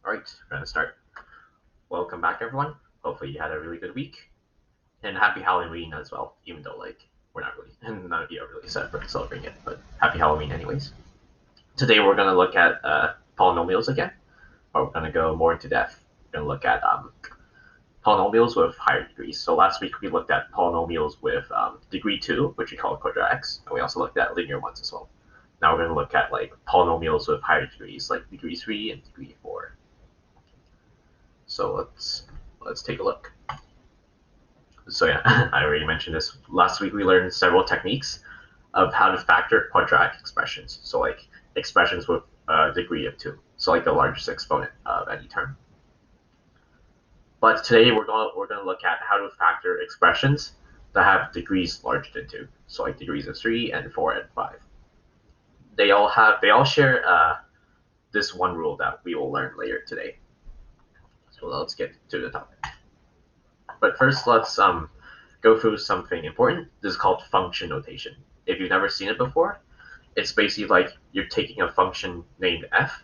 All right, we're gonna start. Welcome back, everyone. Hopefully you had a really good week, and happy Halloween as well. Even though we're not really, none of you are really celebrating it, but happy Halloween anyways. Today we're gonna look at polynomials again, but we're gonna go more into depth. We're gonna look at polynomials with higher degrees. So last week we looked at polynomials with degree 2, which we call quadratics, and we also looked at linear ones as well. Now we're gonna look at polynomials with higher degrees, like degree 3 and degree 4. So let's take a look. So yeah, I already mentioned this. Last week we learned several techniques of how to factor quadratic expressions. So expressions with a degree of 2. So the largest exponent of any term. But today we're gonna look at how to factor expressions that have degrees larger than 2. So degrees of 3 and 4 and 5. They all share this one rule that we will learn later today. So let's get to the topic. But first, let's go through something important. This is called function notation. If you've never seen it before, it's basically like you're taking a function named f,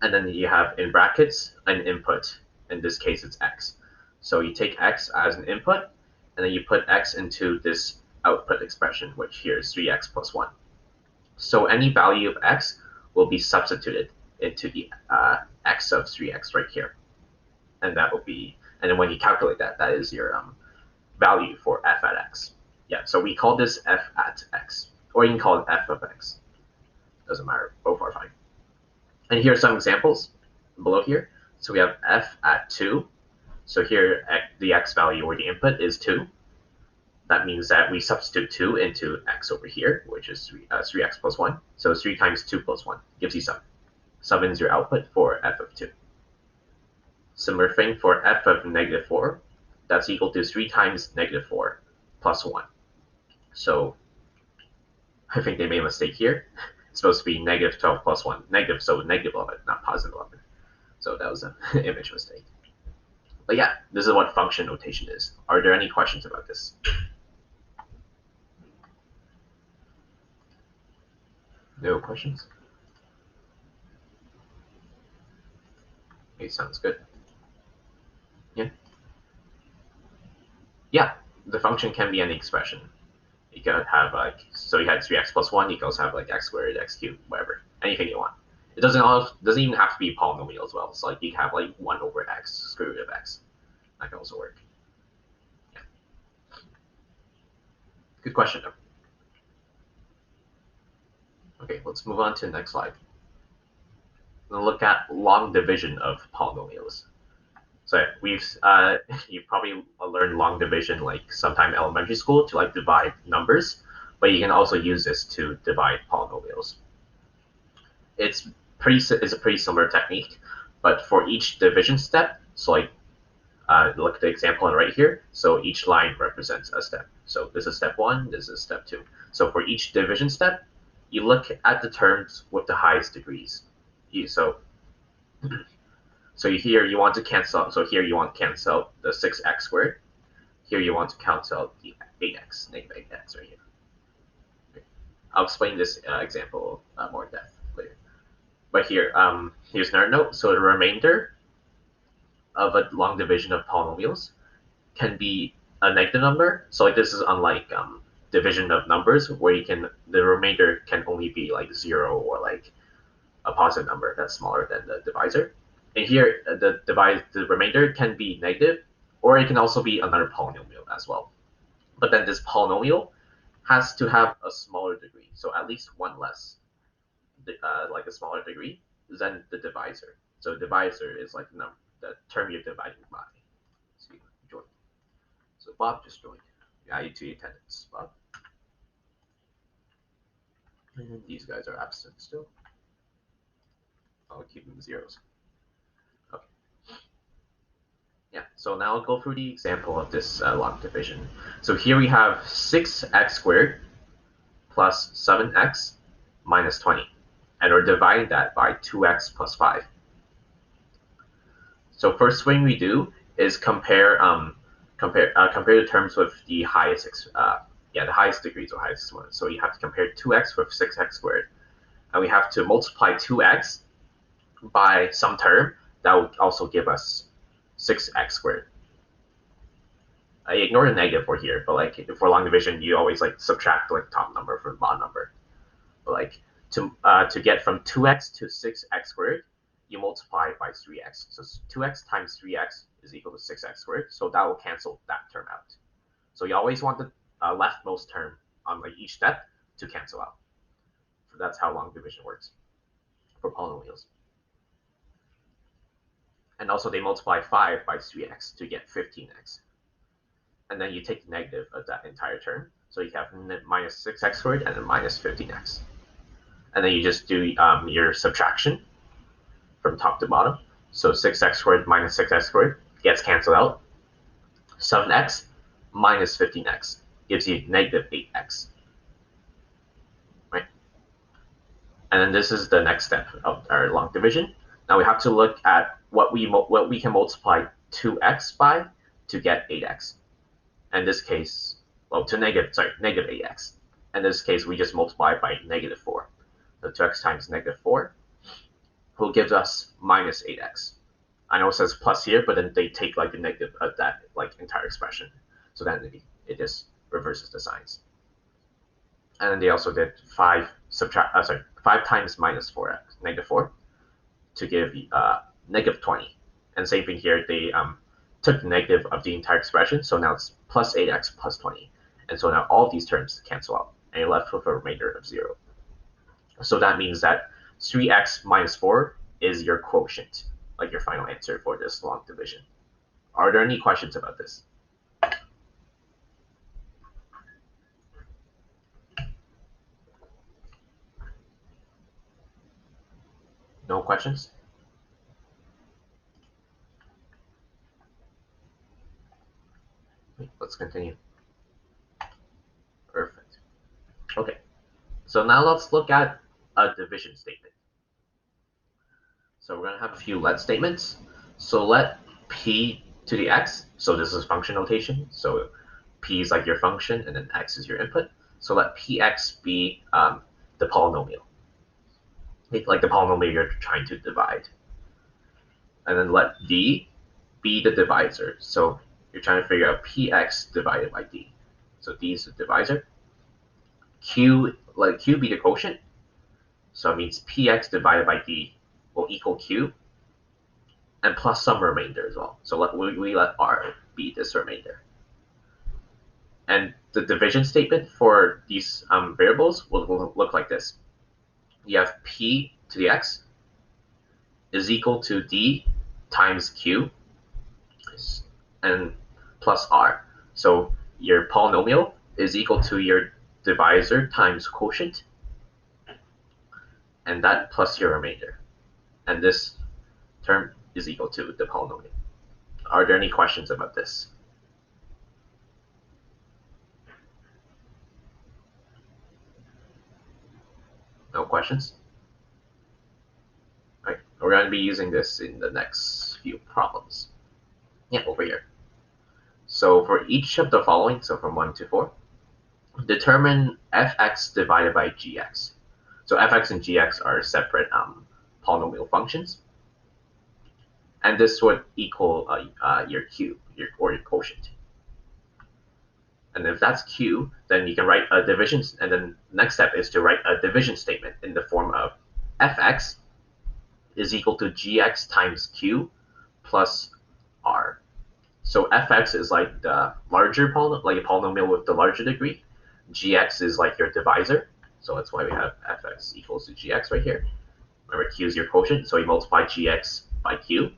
and then you have in brackets an input. In this case, it's x. So you take x as an input, and then you put x into this output expression, which here is 3x plus 1. So any value of x will be substituted into the x of 3x right here. And that will be, and then when you calculate that, that is your value for f at x. Yeah, so we call this f at x, or you can call it f of x. Doesn't matter, both are fine. And here are some examples below here. So we have f at 2. So here the x value or the input is 2. That means that we substitute 2 into x over here, which is 3x plus 1. So 3 times 2 plus 1 gives you 7. 7 is your output for f of 2. Similar thing for f of negative 4. That's equal to 3 times negative 4 plus 1. So I think they made a mistake here. It's supposed to be negative 12 plus 1. Negative, so negative 11, not positive 11. So that was an image mistake. But yeah, this is what function notation is. Are there any questions about this? No questions? Okay, sounds good. Yeah. Yeah, the function can be any expression. You can have so you had 3x plus 1, you can also have x squared, x cubed, whatever, anything you want. It doesn't even have to be a polynomial as well. So you can have 1 over x, square root of x. That can also work. Yeah. Good question though. Okay, let's move on to the next slide. We'll look at long division of polynomials. So you've probably learned long division sometime in elementary school to divide numbers, but you can also use this to divide polynomials. It's a pretty similar technique, but for each division step, so look at the example on the right here. So each line represents a step. So this is step 1, this is step 2. So for each division step, you look at the terms with the highest degrees. So here you want to cancel. So here you want to cancel the 6x squared. Here you want to cancel the 8x, negative 8x right here. Okay. I'll explain this example more in depth later. But here, here's another note. So the remainder of a long division of polynomials can be a negative number. So this is unlike division of numbers, where the remainder can only be 0 or a positive number that's smaller than the divisor. And here, the remainder can be negative, or it can also be another polynomial as well. But then this polynomial has to have a smaller degree, so at least one less, a smaller degree than the divisor. So divisor is the term you're dividing by. So you join. So Bob just joined. Add to attendance, Bob. And these guys are absent still. I'll keep them zeros. Okay. Yeah, so now I'll go through the example of this long division. So here we have 6x squared plus 7x minus 20. And we're dividing that by 2x plus 5. So first thing we do is compare the terms with the highest the highest degrees or highest one. So you have to compare 2x with 6x squared. And we have to multiply 2x by some term that would also give us 6x squared. I ignore the negative for here, but like for long division, you always like subtract like top number from bottom number. But like to get from 2x to 6x squared, you multiply it by 3x. So 2x times 3x is equal to 6x squared. So that will cancel that term out. So you always want the leftmost term on like each step to cancel out. So that's how long division works for polynomials. And also they multiply 5 by 3x to get 15x. And then you take the negative of that entire term. So you have minus 6x squared and then minus 15x. And then you just do your subtraction from top to bottom. So 6x squared minus 6x squared gets canceled out. 7x minus 15x gives you negative 8x. Right? And then this is the next step of our long division. Now we have to look at what we can multiply 2x by to get 8x. In this case, well, to negative 8x. In this case, we just multiply it by negative 4. So 2x times negative 4 will give us minus 8x. I know it says plus here, but then they take like the negative of that like entire expression. So then it just reverses the signs. And then they also did 5 times minus 4x, negative 4, to give negative 20. And same thing here, they took the negative of the entire expression, so now it's plus 8x plus 20. And so now all these terms cancel out, and you're left with a remainder of 0. So that means that 3x minus 4 is your quotient, like your final answer for this long division. Are there any questions about this? No questions? Let's continue. Perfect. Okay, so now let's look at a division statement. So we're going to have a few let statements. So let p to the x, so this is function notation. So p is like your function, and then x is your input. So let px be the polynomial, like the polynomial you're trying to divide. And then let d be the divisor. So you're trying to figure out px divided by d. So d is the divisor. Let q be the quotient. So it means px divided by d will equal q, and plus some remainder as well. So we let r be this remainder. And the division statement for these variables will look like this. You have p to the x is equal to d times q and plus r. So your polynomial is equal to your divisor times quotient, and that plus your remainder. And this term is equal to the polynomial. Are there any questions about this? No questions? All right, we're going to be using this in the next few problems. Yeah, over here. So for each of the following, so from 1 to 4, determine fx divided by gx. So fx and gx are separate polynomial functions. And this would equal your q, or your quotient. And if that's q, then you can write a division, and then the next step is to write a division statement in the form of fx is equal to gx times q plus r. So fx is like the larger polynomial, like a polynomial with the larger degree. Gx is like your divisor. So that's why we have fx equals to gx right here. Remember, q is your quotient, so you multiply gx by q.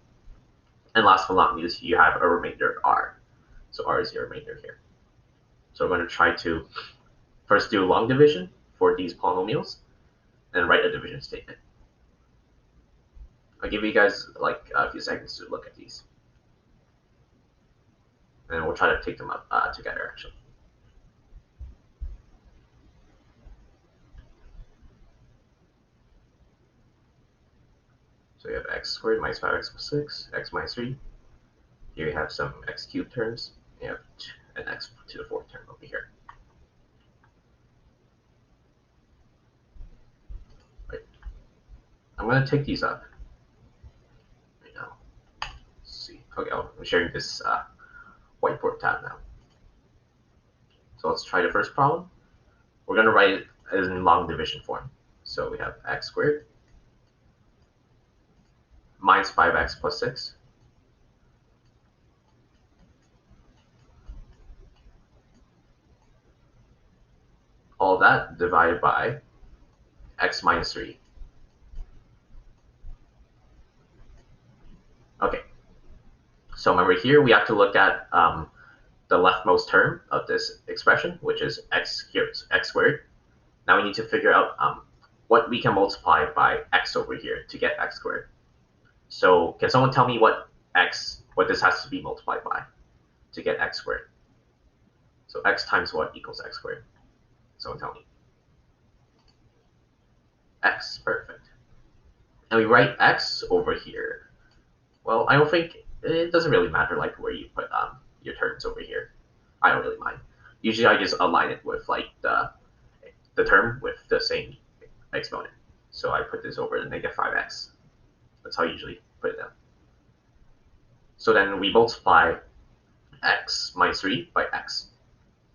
And last but not least, you have a remainder r. So r is your remainder here. So we're going to try to first do a long division for these polynomials and write a division statement. I'll give you guys like a few seconds to look at these. And we'll try to take them up together, actually. So you have x squared minus 5x plus 6, x minus 3. Here you have some x cubed terms. You have an x to the 4th term over here. Right. I'm going to take these up right now. Okay, I'm sharing this whiteboard tab now. So let's try the first problem. We're going to write it in long division form. So we have x squared minus 5x plus 6 all that divided by x minus 3. Okay, so remember here we have to look at the leftmost term of this expression, which is x squared. Now we need to figure out what we can multiply by x over here to get x squared. So can someone tell me what this has to be multiplied by to get x squared? So x times what equals x squared? Someone tell me. X, perfect. And we write x over here. Well, I don't think it doesn't really matter like where you put your terms over here. I don't really mind. Usually I just align it with like the term with the same exponent. So I put this over the negative 5x. That's how I usually put it down. So then we multiply x minus 3 by x.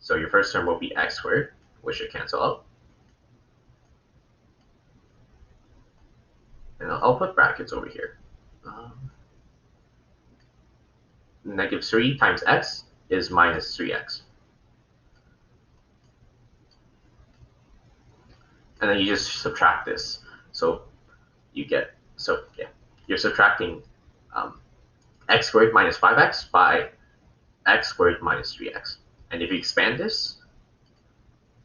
So your first term will be x squared, which should cancel out. And I'll put brackets over here. Negative 3 times x is minus 3x. And then you just subtract this. So you get, you're subtracting x squared minus 5x by x squared minus 3x. And if you expand this,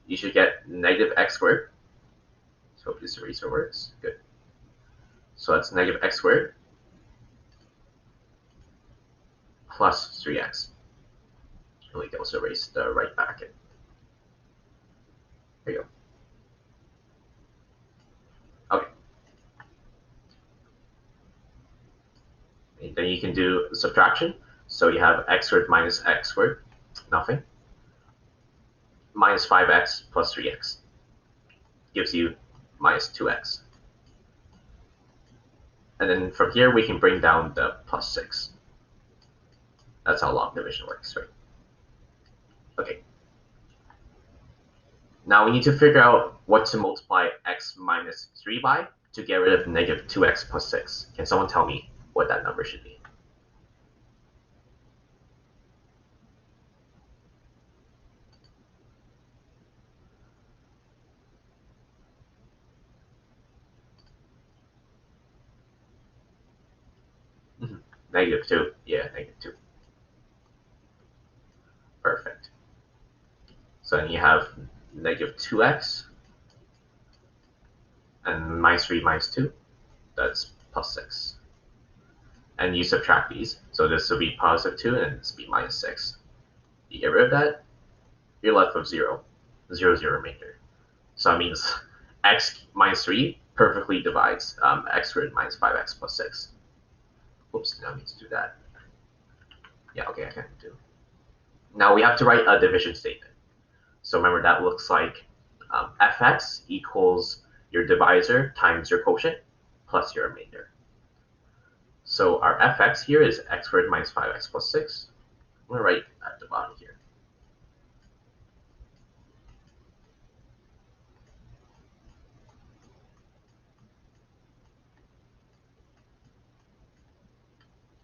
you should get negative x squared. So this eraser works. Good. So that's negative x squared plus 3x. And we can also erase the right bracket. There you go. Okay. And then you can do subtraction. So you have x squared minus x squared, nothing, minus 5x plus 3x gives you minus 2x. And then from here, we can bring down the plus 6. That's how long division works, right? Okay. Now we need to figure out what to multiply x minus 3 by to get rid of negative 2x plus 6. Can someone tell me what that number should be? Negative 2. Yeah, negative 2. Perfect. So then you have negative 2x and minus 3 minus 2. That's plus 6. And you subtract these. So this will be positive 2 and this will be minus 6. You get rid of that, you're left with 0. 0, 0 remainder. So that means x minus 3 perfectly divides x squared minus 5x plus 6. Oops, now I need to do that. Yeah, okay, I can do. Now we have to write a division statement. So remember that looks like fx equals your divisor times your quotient plus your remainder. So our fx here is x squared minus 5x plus 6. I'm going to write at the bottom here.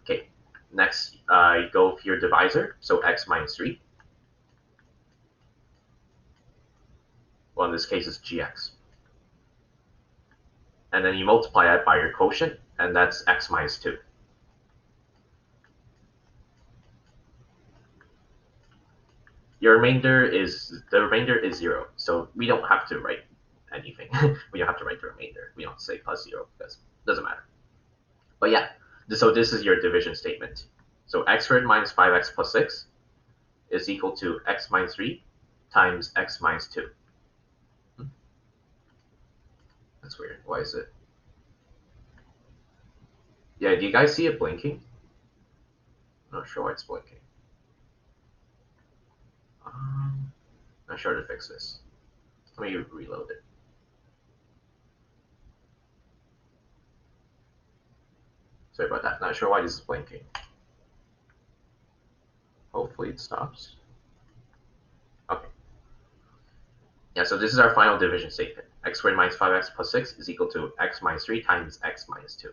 Okay, next you go for your divisor, so x minus 3. Well, in this case, it's gx. And then you multiply that by your quotient, and that's x minus 2. The remainder is 0, so we don't have to write anything. We don't have to write the remainder. We don't say plus 0 because it doesn't matter. But yeah, so this is your division statement. So x squared minus 5x plus 6 is equal to x minus 3 times x minus 2. That's weird. Why is it? Yeah, do you guys see it blinking? I'm not sure why it's blinking. Not sure how to fix this. Let me reload it. Sorry about that. Not sure why this is blinking. Hopefully it stops. Okay. Yeah, so this is our final division statement. X squared minus 5x plus 6 is equal to x minus 3 times x minus 2.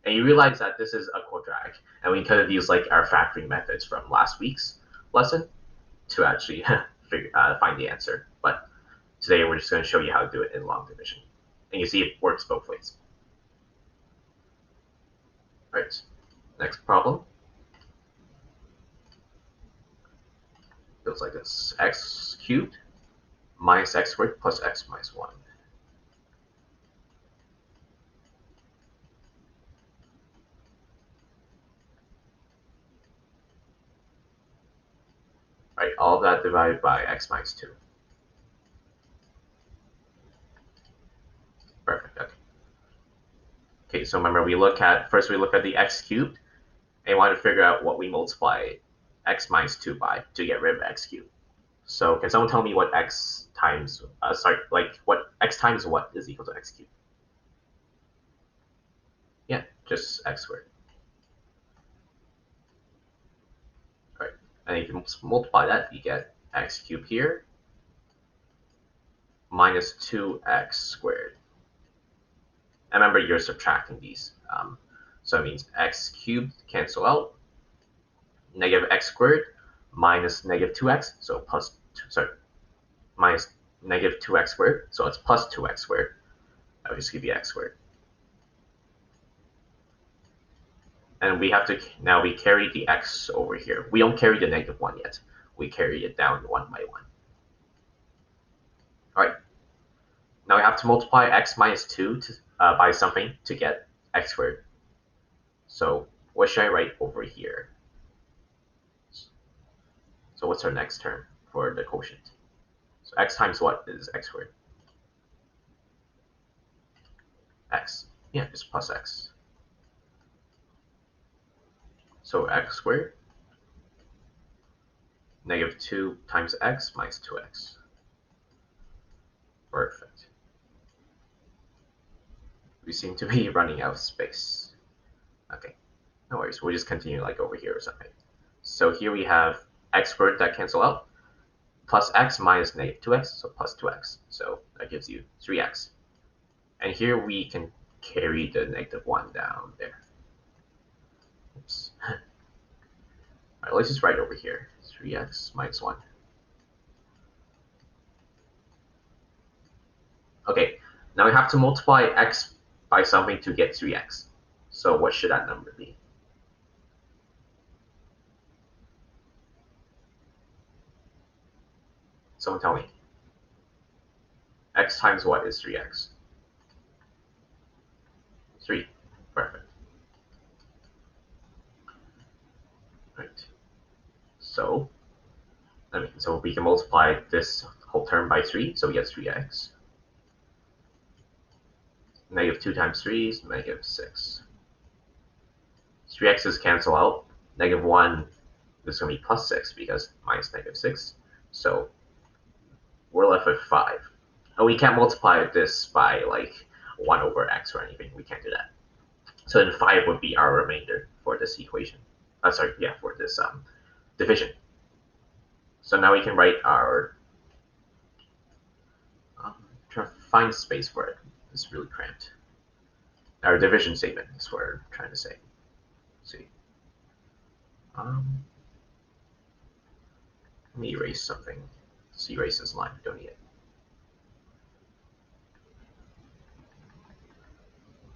And you realize that this is a quadratic, and we could have used like our factoring methods from last week's lesson to actually find the answer. But today we're just going to show you how to do it in long division. And you see it works both ways. All right, next problem. Goes like this: x cubed minus x squared plus x minus 1. Right, all of that divided by x minus 2. Perfect. Okay. Okay, so remember we look at the x cubed, and we want to figure out what we multiply x minus 2 by to get rid of x cubed. So can someone tell me what x times what x times what is equal to x cubed? Yeah, just x squared. All right, and if you multiply that, you get x cubed here minus 2x squared. And remember, you're subtracting these. So it means x cubed cancel out, negative x squared minus negative 2x, so plus 2, sorry, minus negative 2x squared, so it's plus 2x squared. That would just give you x squared. And we have to, now we carry the x over here. We don't carry the negative 1 yet. We carry it down 1 by 1. All right. Now we have to multiply x minus 2 by something to get x squared. So what should I write over here? So what's our next term for the quotient? So x times what is x squared? X. Yeah, just plus x. So x squared, negative 2 times x minus 2x. Perfect. We seem to be running out of space. Okay, no worries. We'll just continue like over here or something. So here we have x squared that cancel out, plus x minus negative 2x, so plus 2x. So that gives you 3x. And here we can carry the negative 1 down there. Oops. All right, let's just write over here, 3x minus 1. Okay, now we have to multiply x by something to get 3x. So what should that number be? Someone tell me. X times what is 3x? 3. Perfect. Right. So we can multiply this whole term by 3, so we get 3x. Negative 2 times 3 is negative 6. 3x's cancel out. Negative 1 is going to be plus 6 because minus negative 6. So we're left with 5. And we can't multiply this by like 1 over x or anything. We can't do that. So then 5 would be our remainder for this equation. For this division. So now we can write our, try to find space for it. It's really cramped. Our division statement is what we're trying to say. Let's see. Let me erase something. Let's erase this line. Don't need it.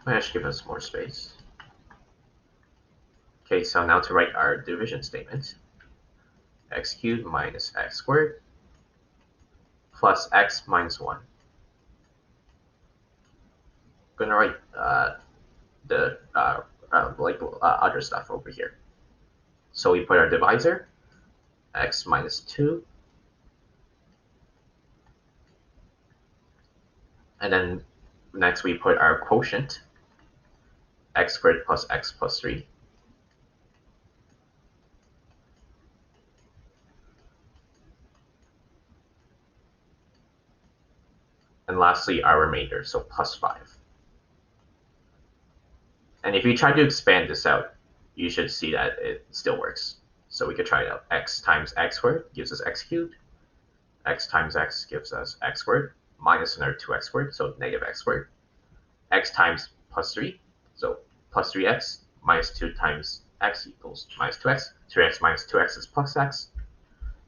I should give us more space. Okay, so now to write our division statement. X cubed minus x squared plus x minus 1. I'm going to write the other stuff over here. So we put our divisor, x minus 2, and then next we put our quotient, x squared plus x plus 3. And lastly, our remainder, so plus 5. And if you try to expand this out, you should see that it still works. So we could try it out. X times x squared gives us x cubed. X times x gives us x squared minus another 2x squared, so negative x squared. X times plus 3, so plus 3x minus 2 times x equals minus 2x. 3x minus 2x is plus x.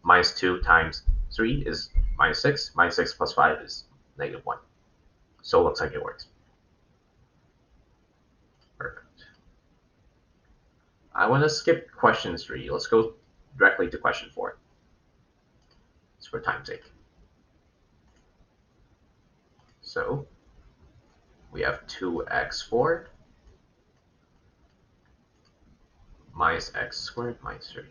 Minus 2 times 3 is minus 6. Minus 6 plus 5 is negative 1. So it looks like it works. Perfect. I want to skip question 3. Let's go directly to question 4. It's for time's sake. So we have 2x4 minus x squared minus 3.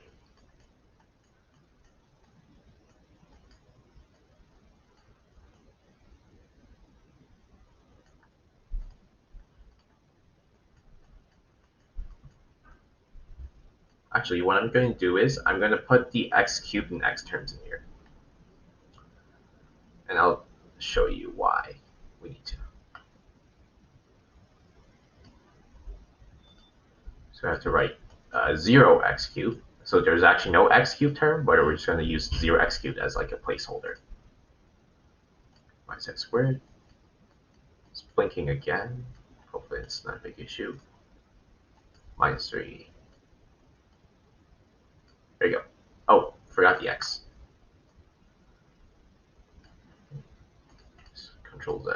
Actually, what I'm going to do is I'm going to put the x cubed and x terms in here. And I'll show you why we need to. So I have to write 0x cubed. So there's actually no x cubed term, but we're just going to use 0x cubed as like a placeholder. Minus x squared. It's blinking again. Hopefully it's not a big issue. Minus 3. There you go. Oh, forgot the x. Control Z.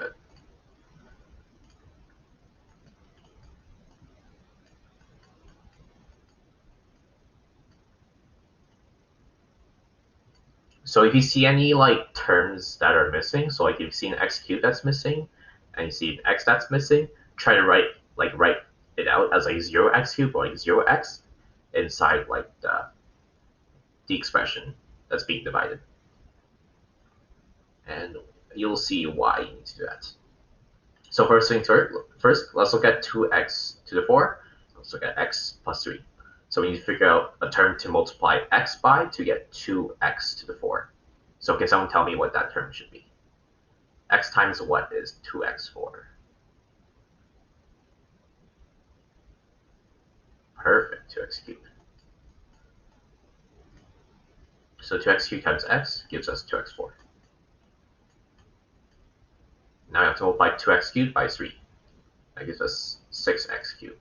So if you see any like terms that are missing, so like if you see an x cubed that's missing, and you see an x that's missing, try to write it out as like 0x cubed or like 0x inside like the expression that's being divided. And you'll see why you need to do that. So first things first, let's look at 2x to the 4. Let's look at x plus 3. So we need to figure out a term to multiply x by to get 2x to the 4. So can someone tell me what that term should be? X times what is 2x4? Perfect, 2x cubed. So 2x cubed times x gives us 2x4. Now we have to multiply 2x cubed by 3. That gives us 6x cubed.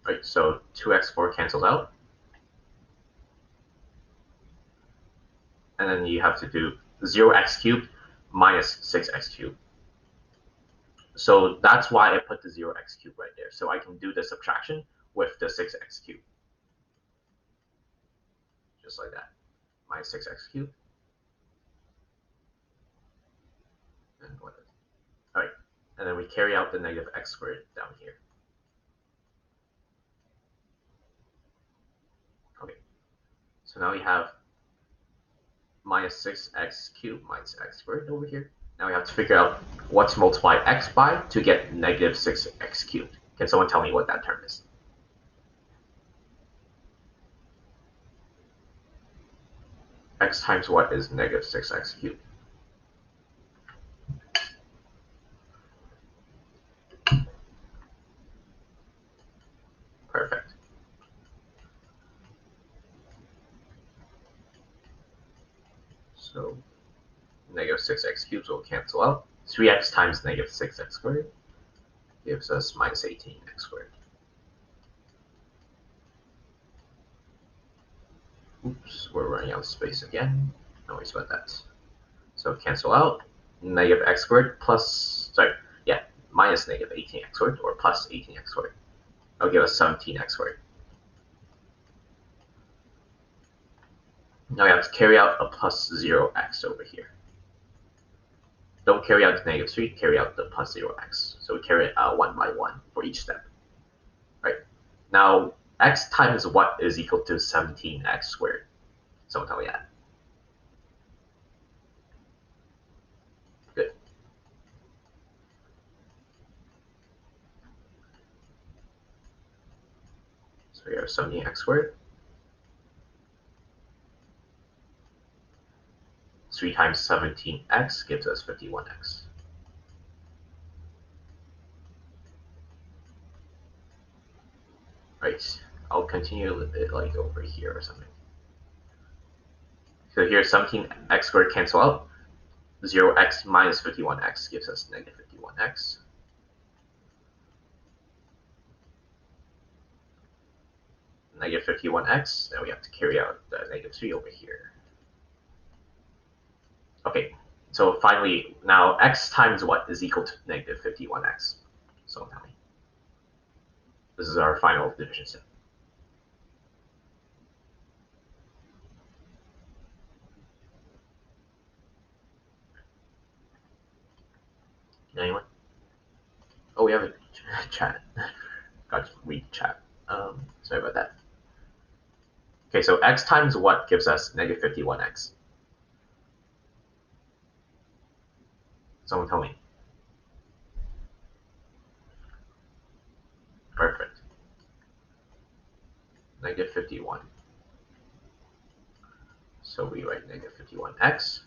Right, so 2x4 cancels out. And then you have to do 0x cubed minus 6x cubed. So that's why I put the 0x cubed right there. So I can do the subtraction with the 6x cubed. Just like that. Minus 6x cubed. And what? All right. And then we carry out the negative x squared down here. Okay. So now we have minus 6x cubed minus x squared over here. Now we have to figure out what to multiply x by to get negative 6x cubed. Can someone tell me what that term is? X times what is negative 6x cubed? Perfect. So negative 6x cubed will cancel out. 3x times negative 6x squared gives us minus 18x squared. Oops, we're running out of space again. No worries about that. So cancel out. Negative x squared plus, minus negative 18x squared or plus 18x squared. That'll give us 17x squared. Now we have to carry out a plus 0x over here. Don't carry out the negative 3, carry out the plus 0x. So we carry it 1 by 1 for each step. Right. Now, x times what is equal to 17x squared? Someone tell me that. Good. So we have 17x squared. 3 times 17x gives us 51x. Right. I'll continue a little bit like over here or something. So here 17x squared cancel out. 0x minus 51x gives us negative 51x. Negative 51x, then we have to carry out the negative 3 over here. Okay, so finally, now x times what is equal to negative 51x? So tell me. This is our final division step. Anyone? Oh, we have a chat. Got to read chat. Sorry about that. Okay, so x times what gives us negative 51x? Someone tell me. Perfect. Negative 51. So we write negative 51x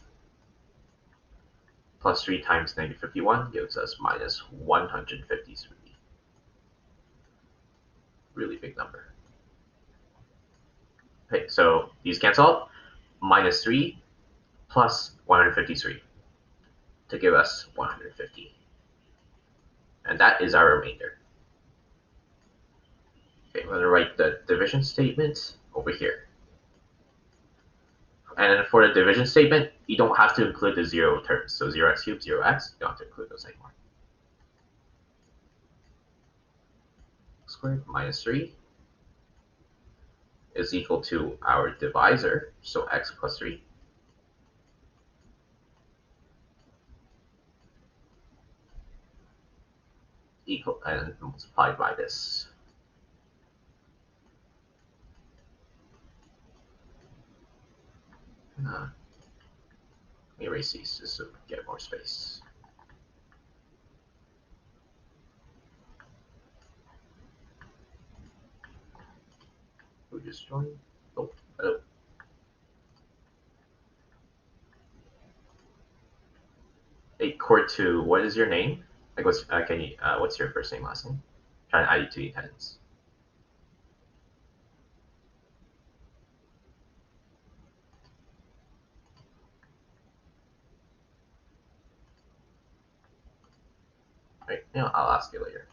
plus 3 times negative 51 gives us minus 153. Really big number. Okay, so these cancel out. Minus 3 plus 153 to give us 150. And that is our remainder. Okay, I'm going to write the division statement over here. And for the division statement, you don't have to include the 0 terms. So 0x cubed, 0x, you don't have to include those anymore. Squared minus 3 is equal to our divisor, so x plus 3. Equal and multiplied by this. Let me erase these just to get more space. Who just joined? Oh, hello. Hey, Court2, what is your name? Like, what's your first name, last name? Trying to add you to the attendance. Right, I'll ask you later.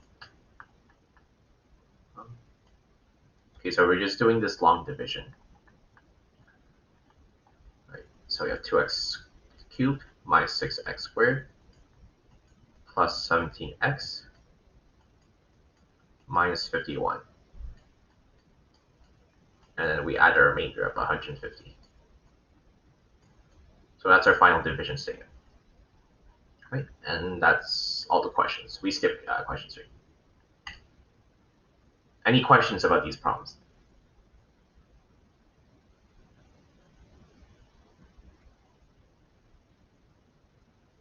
Okay, so we're just doing this long division. Right, so we have 2x cubed minus 6x squared plus 17x minus 51. And then we add a remainder of 150. So that's our final division statement. Right, and that's all the questions. We skipped question 3. Any questions about these problems?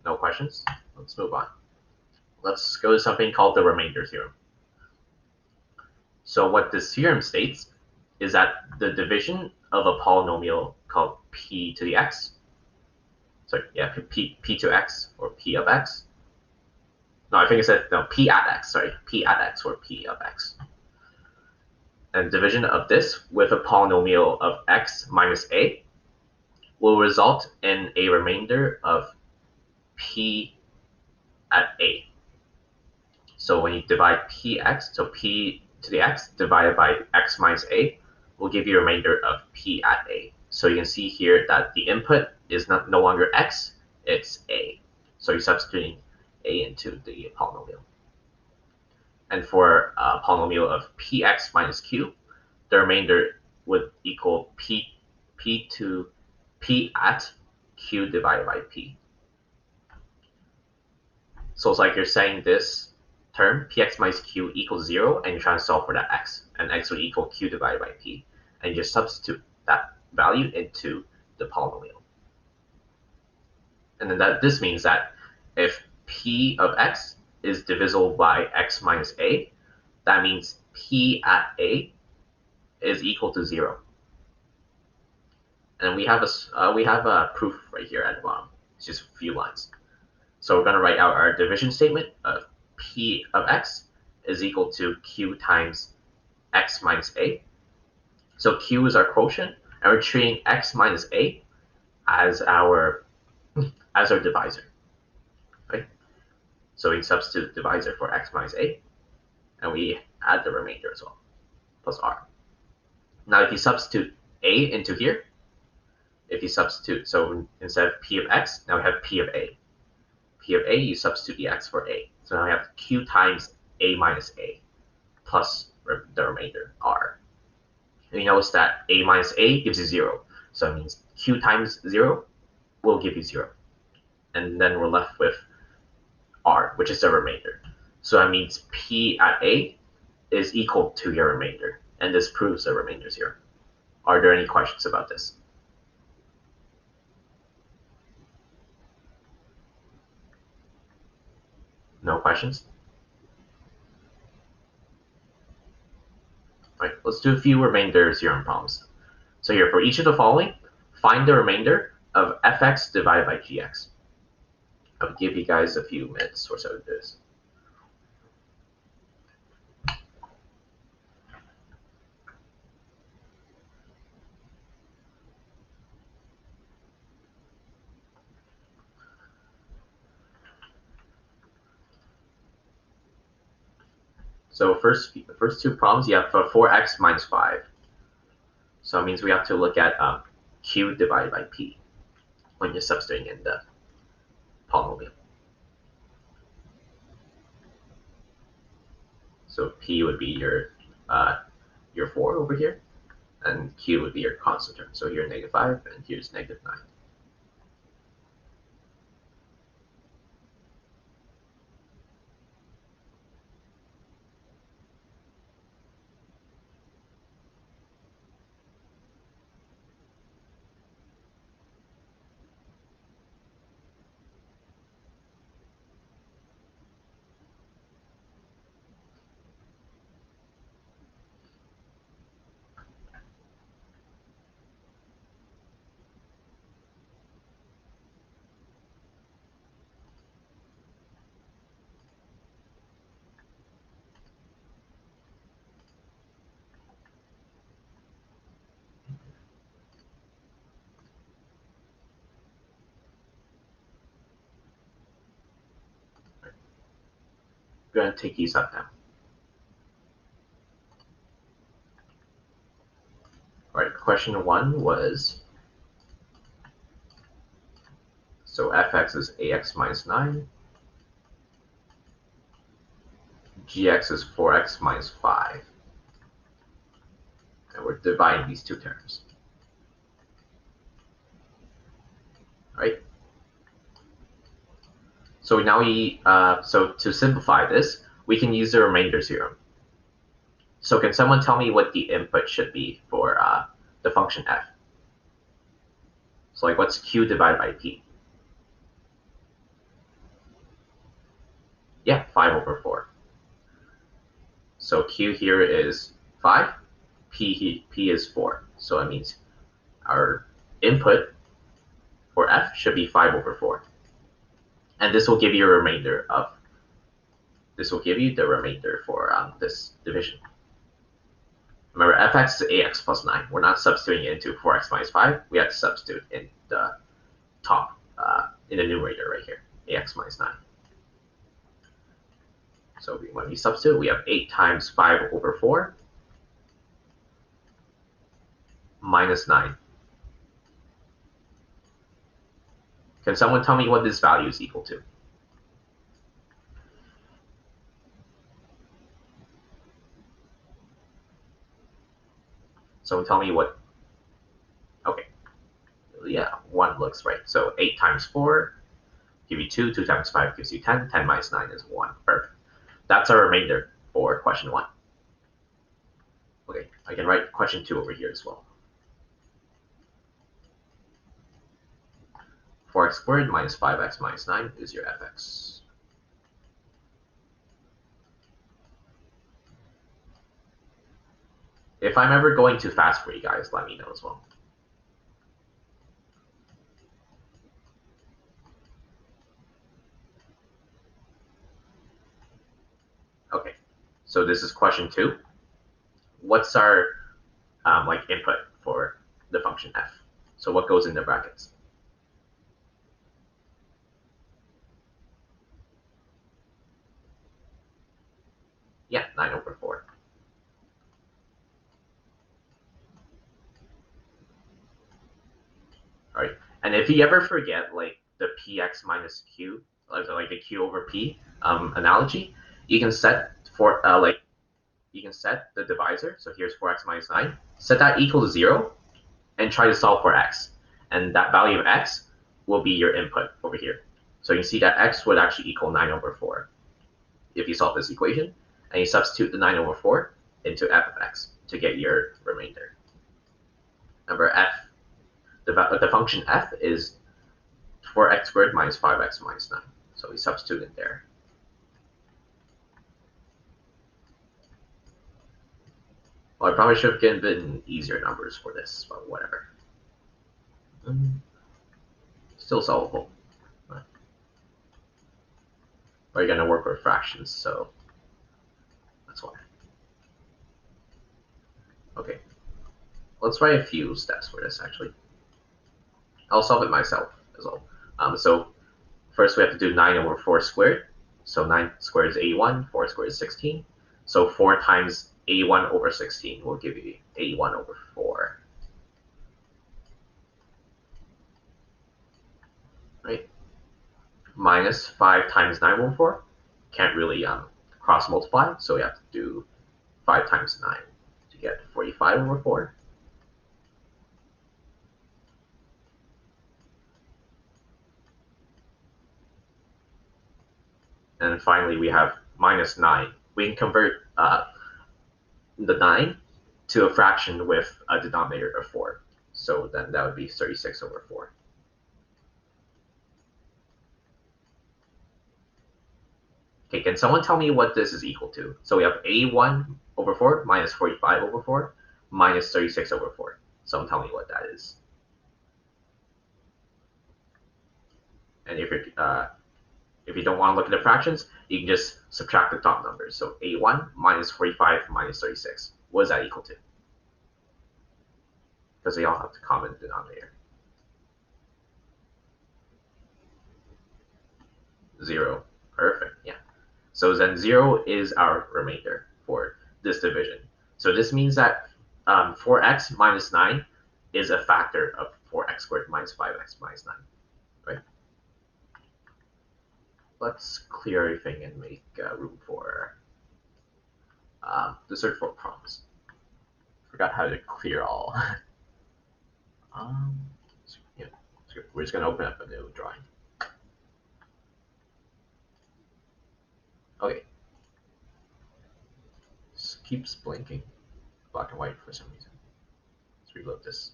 No questions? Let's move on. Let's go to something called the remainder theorem. So what this theorem states is that the division of a polynomial called p to the x, sorry, yeah, p to x, or p of x. No, I think it said, no, p at x, sorry, p at x, or p of x. And division of this with a polynomial of x minus a will result in a remainder of p at a. So when you divide px, so p to the x divided by x minus a will give you a remainder of p at a. So you can see here that the input is no longer x, it's a. So you're substituting a into the polynomial. And for a polynomial of px minus q, the remainder would equal p at q divided by p. So it's like you're saying this term, px minus q equals 0, and you're trying to solve for that x, and x would equal q divided by p. And you just substitute that value into the polynomial. And then this means that if p of x is divisible by x minus a, that means p at a is equal to 0. And we have a proof right here at the bottom. It's just a few lines. So we're going to write out our division statement of p of x is equal to q times x minus a. So q is our quotient, and we're treating x minus a as our divisor, right? So we substitute the divisor for x minus a, and we add the remainder as well, plus r. Now if you substitute a into here, if you substitute, so instead of p of x, now we have p of a. P of a, you substitute the x for a. So now we have q times a minus a plus the remainder, r. And you notice that a minus a gives you 0. So it means q times 0 will give you 0. And then we're left with r, which is the remainder. So that means p at a is equal to your remainder. And this proves the remainder is 0. Are there any questions about this? No questions? All right, let's do a few remainder theorem problems. So here, for each of the following, find the remainder of fx divided by gx. I'll give you guys a few minutes or so to do this. So the first two problems, you have 4x minus 5. So it means we have to look at q divided by p when you're substituting in the polynomial. So p would be your 4 over here, and q would be your constant term. So here negative 5, and here's negative 9. I'm going to take these up now. All right, question 1 was, so fx is ax minus 9, gx is 4x minus 5. And we're dividing these two terms. Right? So now so to simplify this, we can use the remainder theorem. So can someone tell me what the input should be for the function f? So like what's q divided by p? Yeah, 5 over 4. So q here is 5, p is 4. So that means our input for f should be 5 over 4. And this will give you a remainder of, this will give you the remainder for this division. Remember, fx is ax plus 9. We're not substituting it into 4x minus 5. We have to substitute in the top, in the numerator right here, ax minus 9. So when we substitute, we have 8 times 5 over 4 minus 9. Can someone tell me what this value is equal to? Someone tell me what, okay. Yeah, 1 looks right. So 8 times 4 give you 2, 2 times 5 gives you 10, 10 minus 9 is 1. Perfect. That's our remainder for question 1. Okay, I can write question 2 over here as well. 4x squared minus 5x minus 9 is your fx. If I'm ever going too fast for you guys, let me know as well. Okay, so this is question 2. what's our like input for the function f? So what goes in the brackets? Yeah, 9/4. All right, and if you ever forget like the px minus q, like the q over p analogy, you can set for you can set the divisor. So here's 4x minus 9. Set that equal to 0, and try to solve for x. And that value of x will be your input over here. So you can see that x would actually equal 9/4 if you solve this equation, and you substitute the 9/4 into f of x to get your remainder. Remember, the function f is 4x squared minus 5x minus 9. So we substitute it there. Well, I probably should have given easier numbers for this, but whatever. Still solvable. We're going to work with fractions, so that's why. Okay, let's write a few steps for this, actually. I'll solve it myself as well. So first we have to do 9/4 squared. So 9 squared is 81, 4 squared is 16. So 4 times 81/16 will give you 81/4. Right? Minus 5 times 9/4. Can't really cross multiply, so we have to do 5 times 9 to get 45/4. And finally, we have minus 9. We can convert the 9 to a fraction with a denominator of 4. So then that would be 36/4. Okay, can someone tell me what this is equal to? So we have 81/4 minus 45/4 minus 36/4. Someone tell me what that is. And if you don't want to look at the fractions, you can just subtract the top numbers. So 81 minus 45 minus 36. What is that equal to? Because they all have the common denominator. 0. Perfect. Yeah. So then 0 is our remainder for this division. So this means that 4x minus 9 is a factor of 4x squared minus 5x minus 9. Right? Let's clear everything and make room for the search for problems. Forgot how to clear all. Yeah, we're just going to open up a new drawing. Okay. This keeps blinking black and white for some reason. Let's reload this.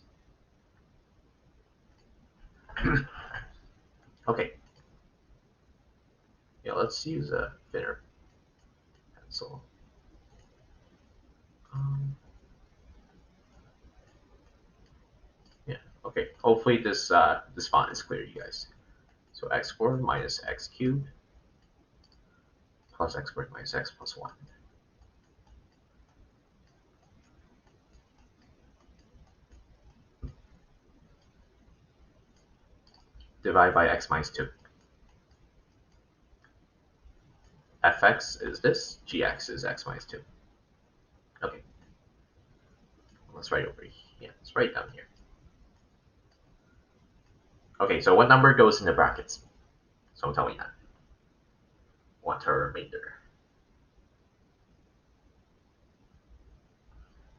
Okay. Yeah, let's use a thinner pencil. Yeah. Okay. Hopefully this this font is clear, you guys. So x squared minus x cubed plus x squared minus x plus 1. Divide by x minus 2. fx is this, gx is x minus 2. Okay. Let's write over here. Yeah, let's write down here. Okay, so what number goes in the brackets? So tell me that. What's our remainder?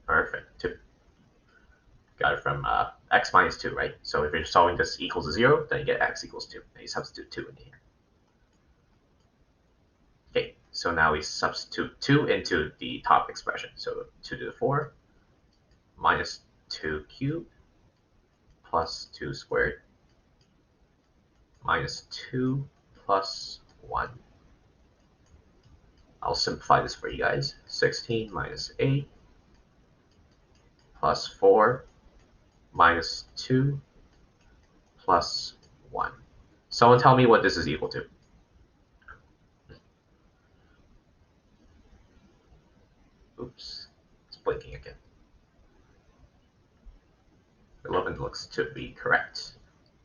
Perfect, 2. Got it from x minus 2, right? So if you're solving this equals to 0, then you get x equals 2. And you substitute 2 in here. Okay, so now we substitute 2 into the top expression. So 2 to the 4 minus 2 cubed plus 2 squared minus 2 plus 1. I'll simplify this for you guys. 16 minus 8 plus 4 minus 2 plus 1. Someone tell me what this is equal to. Oops, it's blinking again. looks to be correct.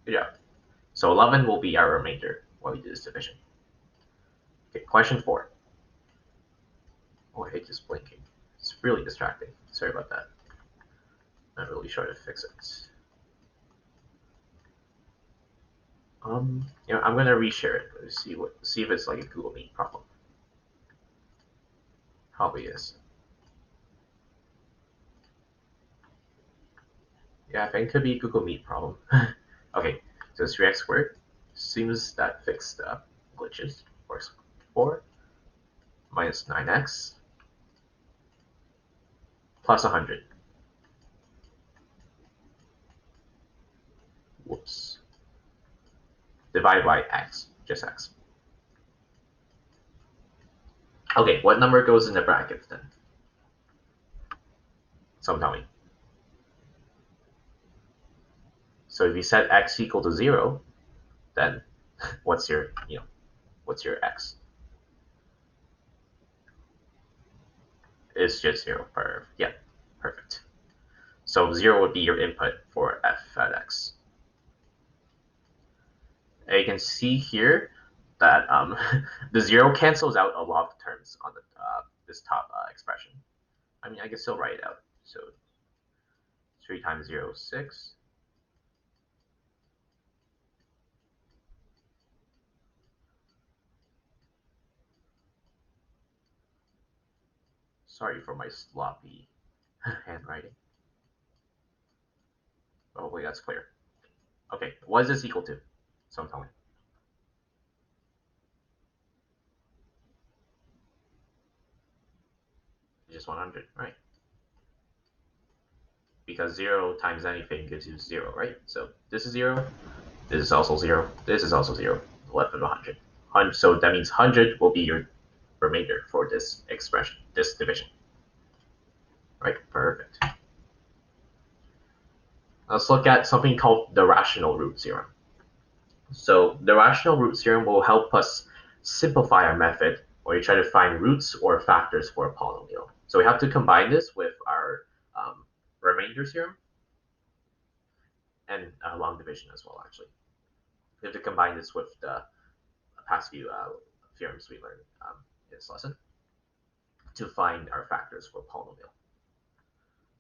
Good job. So 11 will be our remainder while we do this division. Okay, question 4. Oh, I hate this blinking. It's really distracting. Sorry about that. Not really sure how to fix it. I'm gonna reshare it. See if it's like a Google Meet problem. Probably is. Yeah, I think it could be a Google Meet problem. Okay, so it's 3x squared. Seems that fixed glitches. Works 4 minus 9x plus 100. Whoops. Divided by x, just x. Okay, what number goes in the brackets then? Someone tell me. So if you set x equal to 0, then what's your x? It's just 0. Yeah, perfect. So 0 would be your input for f at x. And you can see here that the 0 cancels out a lot of terms on this top expression. I mean, I can still write it out. So 3 times 0 is 6. Sorry for my sloppy handwriting. Hopefully that's clear. Okay, what is this equal to? Someone tell me. Just 100, right? Because 0 times anything gives you 0, right? So this is 0, this is also 0, this is also 0, left with 100. So that means 100 will be your remainder for this expression, this division. Right, perfect. Let's look at something called the rational root theorem. So the rational root theorem will help us simplify our method when we try to find roots or factors for a polynomial. So we have to combine this with our remainder theorem and long division as well, actually. We have to combine this with the past few theorems we learned in this lesson to find our factors for a polynomial.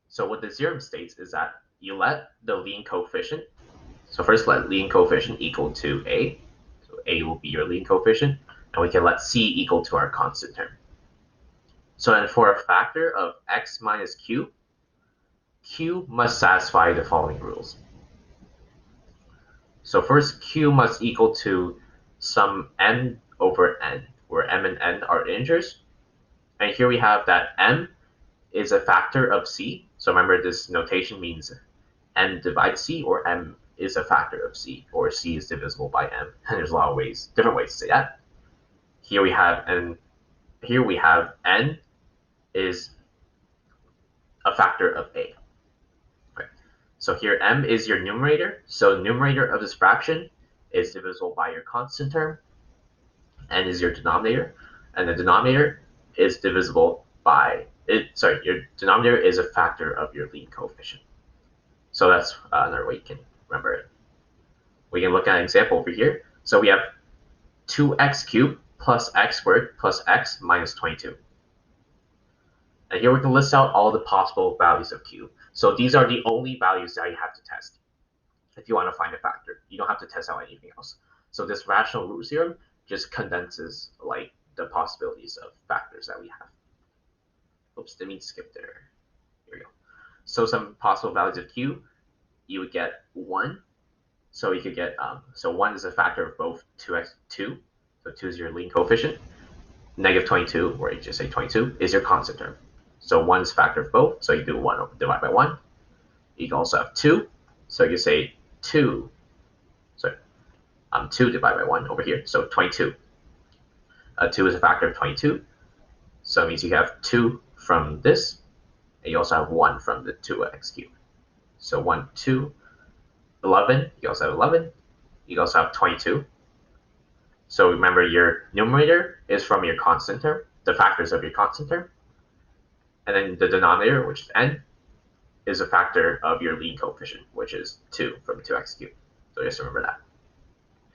So what the theorem states is that you let the leading coefficient, so first let leading coefficient equal to a, so a will be your leading coefficient, and we can let c equal to our constant term. So then for a factor of x minus q, q must satisfy the following rules. So first, q must equal to some m over n, where m and n are integers. And here we have that m is a factor of c. So remember, this notation means m divides c, or m is a factor of c, or c is divisible by m. And there's a lot of ways, different ways to say that. Here we have n is a factor of a. Okay. So here m is your numerator. So numerator of this fraction is divisible by your constant term. N is your denominator, and the denominator is divisible by your denominator is a factor of your leading coefficient. So that's another way you can remember it. We can look at an example over here. So we have 2x cubed plus x squared plus x minus 22. And here we can list out all the possible values of q. So these are the only values that you have to test if you want to find a factor. You don't have to test out anything else. So this rational root theorem just condenses like the possibilities of factors that we have. Oops, didn't mean to skip there. Here we go. So some possible values of q, you would get 1. So you could get, so 1 is a factor of both 2x2, so 2 is your leading coefficient. Negative 22, or you just say 22, is your constant term. So 1 is a factor of both, so you do 1 divided by 1. You can also have 2, so you say 2 divided by 1 over here, so 22. 2 is a factor of 22, so it means you have 2 from this, and you also have 1 from the 2x cubed. So 1, 2, 11, you also have 11, you also have 22. So remember, your numerator is from your constant term, the factors of your constant term, and then the denominator, which is n, is a factor of your leading coefficient, which is 2 from 2x cubed. So just remember that.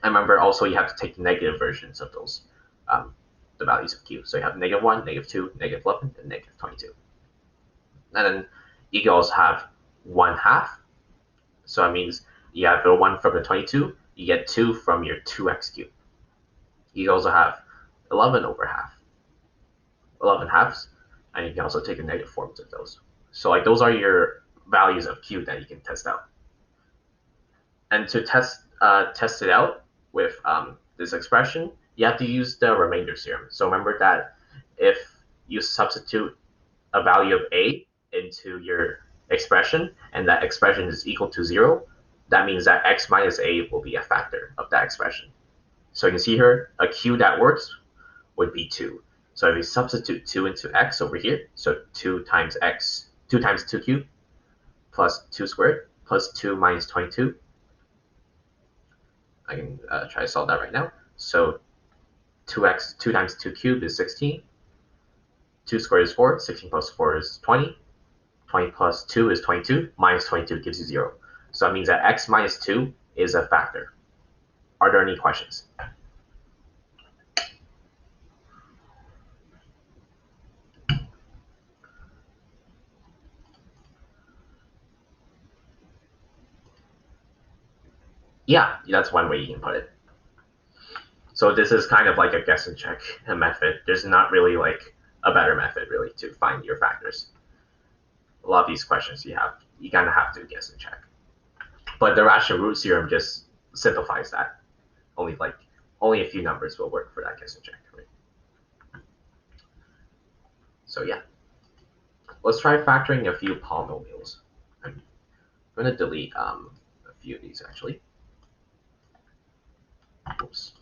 And remember also you have to take the negative versions of those, the values of q. So you have -1, -2, -11, and -22. And then you can also have 1/2. So that means you have the 1 from the 22, you get 2 from your 2x cubed. You can also have 11/2, 11/2, and you can also take the negative forms of those. So like those are your values of q that you can test out. And to test it out with this expression, you have to use the remainder theorem. So remember that if you substitute a value of a into your expression, and that expression is equal to 0, that means that x minus a will be a factor of that expression. So you can see here, a q that works would be 2. So if we substitute 2 into x over here, so 2 times x, 2 times 2 cubed plus 2 squared plus 2 minus 22. I can try to solve that right now. So 2 times 2 cubed is 16. 2 squared is 4. 16 plus 4 is 20. 20 plus 2 is 22. Minus 22 gives you 0. So that means that x minus 2 is a factor. Are there any questions? Yeah, that's one way you can put it. So this is kind of like a guess and check method. There's not really like a better method really to find your factors. A lot of these questions you kind of have to guess and check. But the rational root theorem just simplifies that. Only a few numbers will work for that guess and check. Right? So yeah, let's try factoring a few polynomials. I'm going to delete a few of these actually. Oops.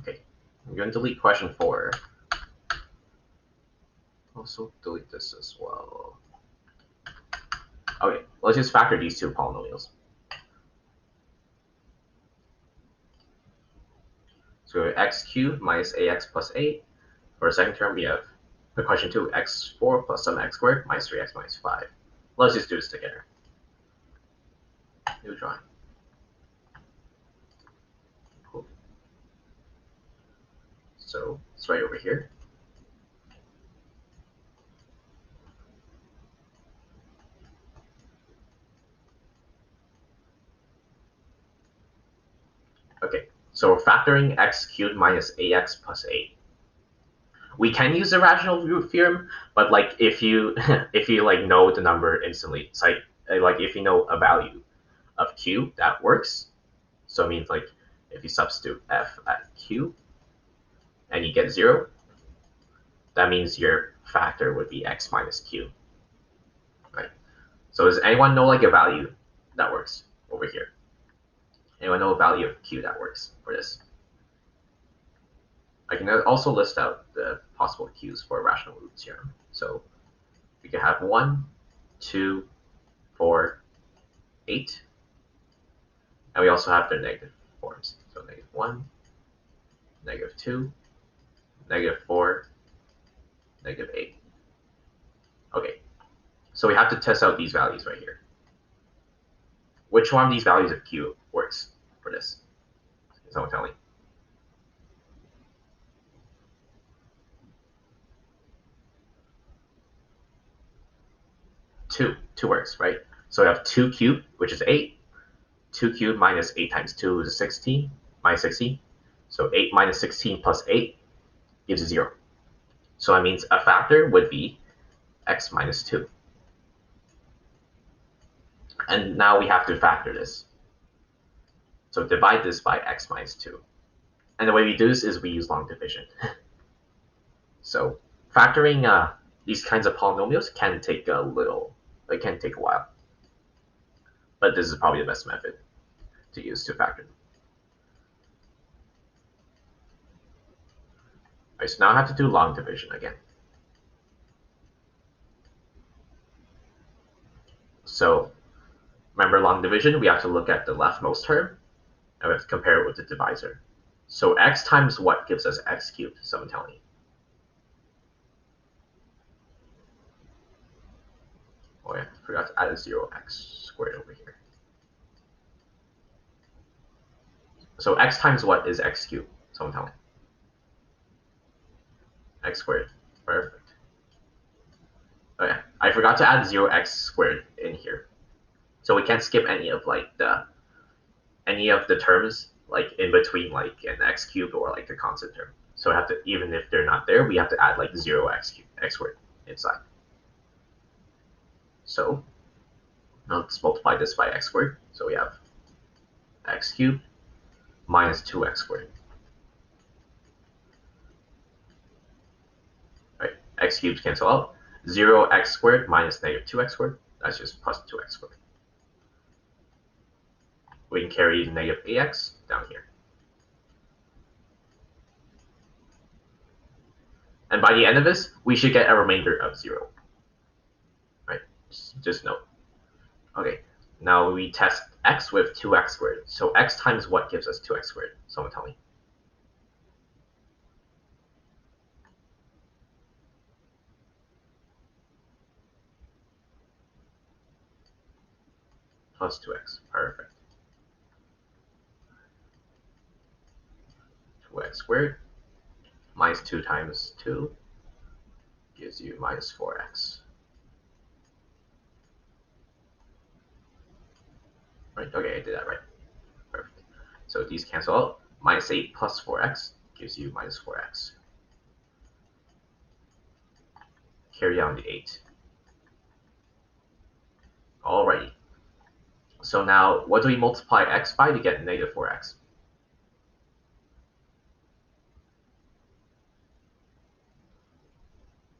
Okay, I'm going to delete question 4. Also delete this as well. Okay, let's just factor these two polynomials. So x cubed minus ax plus 8. For the second term, we have the question 2, x4 plus some x squared minus 3x minus 5. Let's just do this together. New drawing. Cool. So it's right over here. Okay, so we're factoring x cubed minus ax plus 8. We can use the rational root theorem, but like if you like know the number instantly, it's like if you know a value of q that works. So it means like if you substitute f at q and you get 0, that means your factor would be x minus q. Right. So does anyone know like a value that works over here? Anyone know a value of q that works for this? I can also list out the possible q's for rational root theorem. So we can have 1, 2, 4, 8, and we also have their negative forms. So -1, -2, -4, -8. Okay, so we have to test out these values right here. Which one of these values of q works for this? Can someone tell me? 2 works, right? So we have 2 cubed, which is 8. 2 cubed minus 8 times 2 is 16, minus 16. So 8 minus 16 plus 8 gives 0. So that means a factor would be x minus 2. And now we have to factor this. So divide this by x minus 2. And the way we do this is we use long division. So factoring these kinds of polynomials can take a while. But this is probably the best method to use to factor them. Right, so now I have to do long division again. So remember long division, we have to look at the leftmost term, and we have to compare it with the divisor. So x times what gives us x cubed? Someone tell me. Oh yeah, forgot to add a 0x squared over here. So x times what is x cubed? Someone tell me. X squared. Perfect. Oh yeah, I forgot to add 0x squared in here. So we can't skip any of the terms like in between like an x cubed or like the constant term. So we have to, even if they're not there, we have to add like 0x cubed, x squared inside. So let's multiply this by x squared. So we have x cubed minus 2x squared. Right, x cubed cancel out. 0x squared minus negative 2x squared. That's just plus 2x squared. We can carry negative ax down here. And by the end of this, we should get a remainder of 0. Right, just note. Okay, now we test x with 2x squared. So x times what gives us 2x squared? Someone tell me. Plus 2x. Perfect. 2x squared minus 2 times 2 gives you minus 4x. Right, okay, I did that right. Perfect. So these cancel out. Minus 8 plus 4x gives you minus 4x. Carry on the 8. Alrighty. So now, what do we multiply x by to get negative 4x?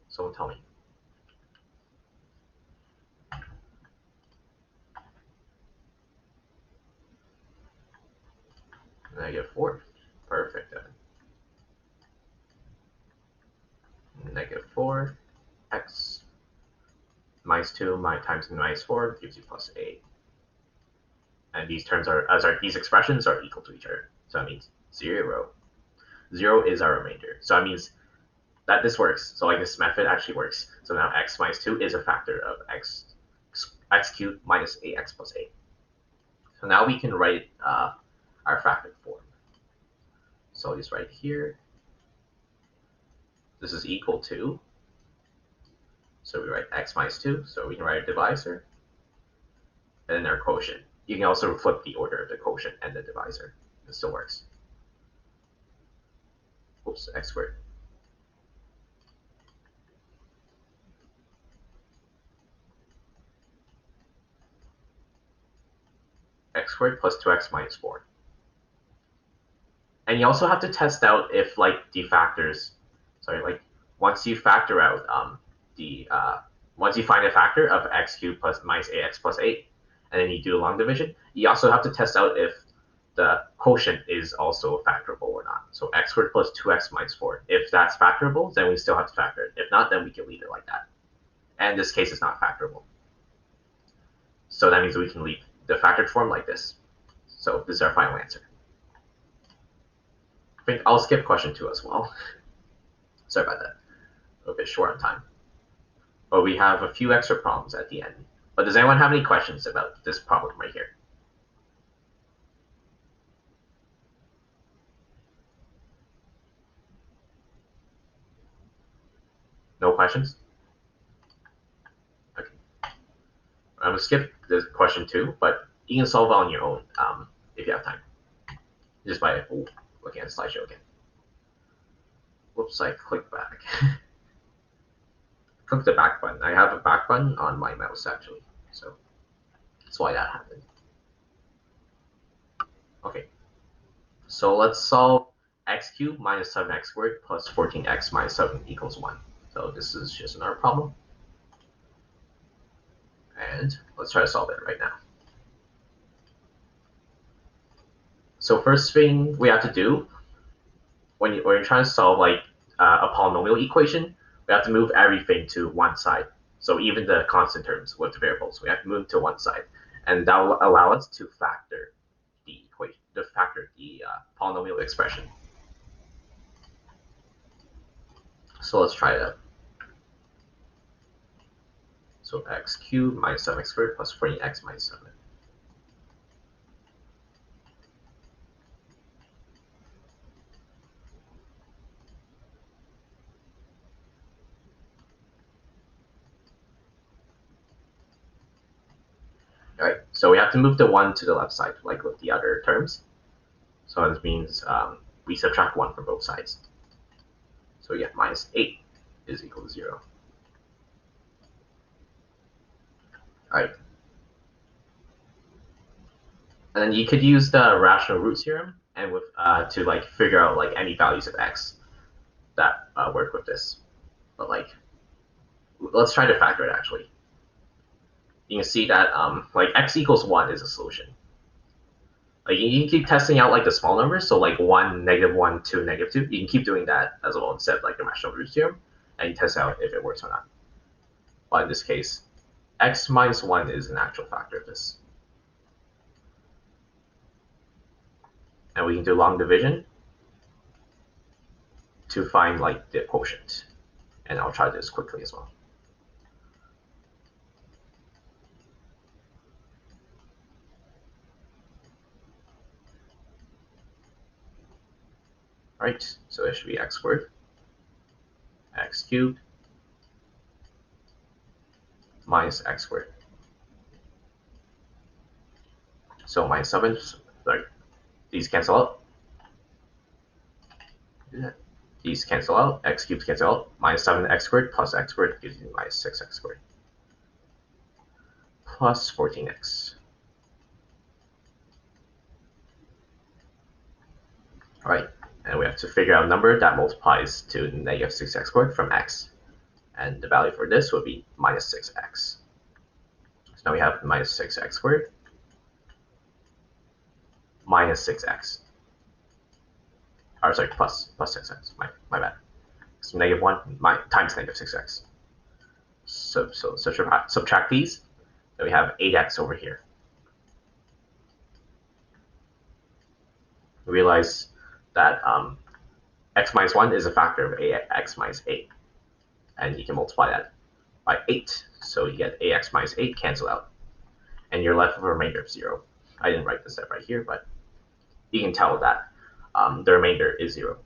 Someone tell me. Negative 4. Perfect. Negative 4 x minus 2 times minus 4 gives you plus 8. And these terms these expressions are equal to each other. So that means 0. 0 is our remainder. So that means that this works. So like this method actually works. So now x minus 2 is a factor of x cubed minus ax plus 8. So now we can write our factored form. So I'll just write here. This is equal to, so we write x minus 2. So we can write a divisor and then our quotient. You can also flip the order of the quotient and the divisor. It still works. Oops, x squared. X squared plus 2x minus 4. And you also have to test out if like the factors, like once you factor out once you find a factor of x cubed plus minus ax plus 8, and then you do a long division, you also have to test out if the quotient is also factorable or not. So x squared plus 2x minus 4. If that's factorable, then we still have to factor it. If not, then we can leave it like that. And this case is not factorable. So that means we can leave the factored form like this. So this is our final answer. I think I'll skip question 2 as well. Sorry about that. A bit short on time. But we have a few extra problems at the end. But does anyone have any questions about this problem right here? No questions? Okay. I'm going to skip this question 2, but you can solve it on your own if you have time. Just by looking at the slideshow again. Whoops, I clicked back. Click the back button. I have a back button on my mouse actually. So that's why that happened. Okay. So let's solve x cubed minus 7x squared plus 14x minus 7 equals 1. So this is just another problem. And let's try to solve it right now. So first thing we have to do when you're trying to solve like a polynomial equation, we have to move everything to one side. So even the constant terms with the variables, we have to move to one side, and that will allow us to factor the equation, polynomial expression. So let's try it out. So x cubed minus 7x squared plus 14x minus 7. All right, so we have to move the 1 to the left side, like with the other terms. So this means we subtract 1 from both sides. So we get minus 8 is equal to 0. All right. And then you could use the rational roots theorem and with to like figure out like any values of x that work with this. But like, let's try to factor it actually. You can see that like x equals 1 is a solution. Like you can keep testing out like the small numbers, so like 1, -1, 2, -2. You can keep doing that as well instead of like the rational roots theorem, and you test out if it works or not. But in this case, x minus 1 is an actual factor of this. And we can do long division to find like the quotient. And I'll try this quickly as well. All right, so it should be x squared, x cubed, minus x squared. So minus 7, like these cancel out. These cancel out, x cubed cancel out, minus 7x squared plus x squared gives you minus 6x squared plus 14x. All right, and we have to figure out a number that multiplies to negative 6x squared from x. And the value for this would be minus 6x. So now we have minus 6x squared minus 6x. Or sorry, plus 6x. My bad. So -1 times negative 6x. So subtract these. Then we have 8x over here. We realize that x minus 1 is a factor of x minus 8. And you can multiply that by 8. So you get ax minus 8 cancel out. And you're left with a remainder of 0. I didn't write this step right here, but you can tell that the remainder is 0.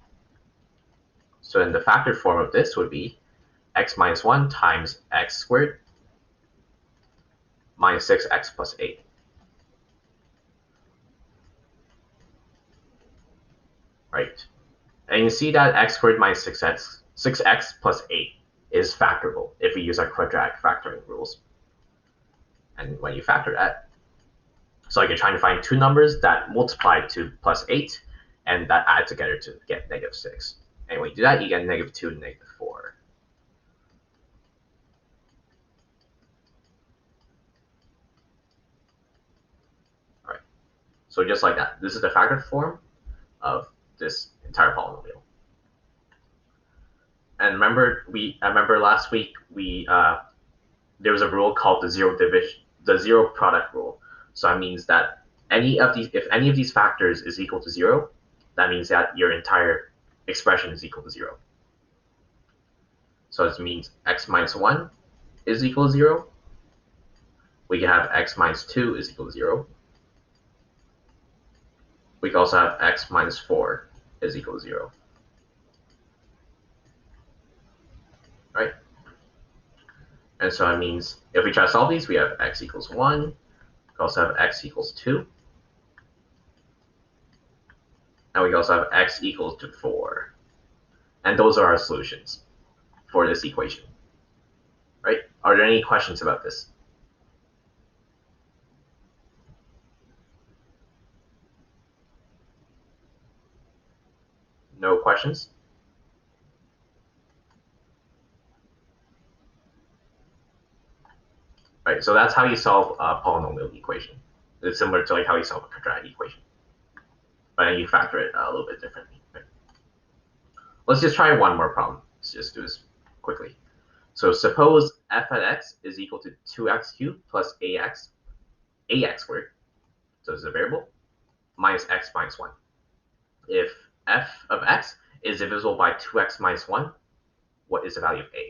So in the factored form of this would be x minus 1 times x squared minus 6x plus 8. Right? And you see that x squared minus 6x plus 8 is factorable if we use our quadratic factoring rules. And when you factor that, so like you're trying to find two numbers that multiply to plus 8 and that add together to get negative 6. And when you do that, you get -2 and -4. All right. So just like that, this is the factored form of this entire polynomial. And remember last week there was a rule called the zero product rule. So that means that if any of these factors is equal to 0, that means that your entire expression is equal to 0. So this means x minus 1 is equal to 0. We can have x minus 2 is equal to 0. We can also have x minus 4 is equal to 0. Right? And so that means if we try to solve these, we have x equals 1. We also have x equals 2. And we also have x equals to 4. And those are our solutions for this equation. Right? Are there any questions about this? No questions? Right, so that's how you solve a polynomial equation. It's similar to like how you solve a quadratic equation. But then you factor it a little bit differently. Right? Let's just try one more problem. Let's just do this quickly. So suppose f at x is equal to 2x cubed plus ax squared, so this is a variable, minus x minus 1. If f of x is divisible by 2x minus 1, what is the value of a?